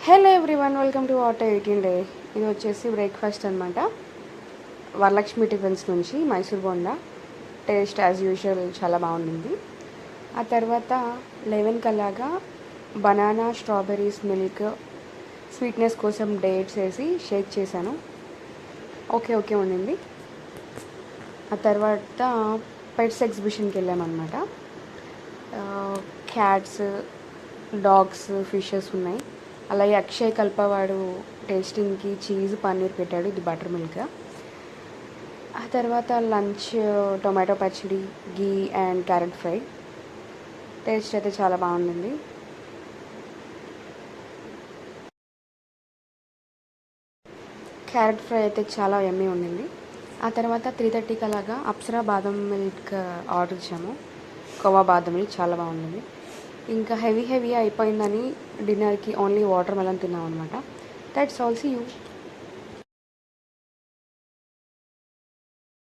Hello everyone, welcome to auto 18 day. ఇది వచ్చేసి breakfast అనమాట. వరలక్ష్మి టిఫిన్స్ నుంచి Mysore bonda. Taste as usual చాలా బాగుండింది. ఆ తర్వాత 11కి అలాగా బనానా, స్ట్రాబెర్రీస్, మిల్క్, స్వీట్నెస్ కోసం డేట్స్ వేసి షేక్ చేశాను. ఓకే ఉండింది. ఆ తర్వాత పెట్స్ ఎగ్జిబిషన్కి వెళ్ళామన్నమాట. క్యాట్స్, డాగ్స్, ఫిషెస్ ఉన్నాయి. అలాగే అక్షయ్ కల్పవాడు టేస్టింగ్కి చీజ్ పన్నీర్ పెట్టాడు, ఇది బటర్ మిల్క్. ఆ తర్వాత లంచ్ టొమాటో పచ్చడి, గీ అండ్ క్యారెట్ ఫ్రై. టేస్ట్ అయితే చాలా బాగుంది. క్యారెట్ ఫ్రై అయితే చాలా యమ్మీ ఉండింది. ఆ తర్వాత 3:30కి అలాగా అప్సరా బాదం మిల్క్ ఆర్డర్ ఇచ్చాము. కోవా బాదం మిల్క్ చాలా బాగుంది. ఇంకా హెవీ అయిపోయిందని డిన్నర్కి ఓన్లీ వాటర్ మెలన్ తిన్నాం అనమాట. That's all. See you.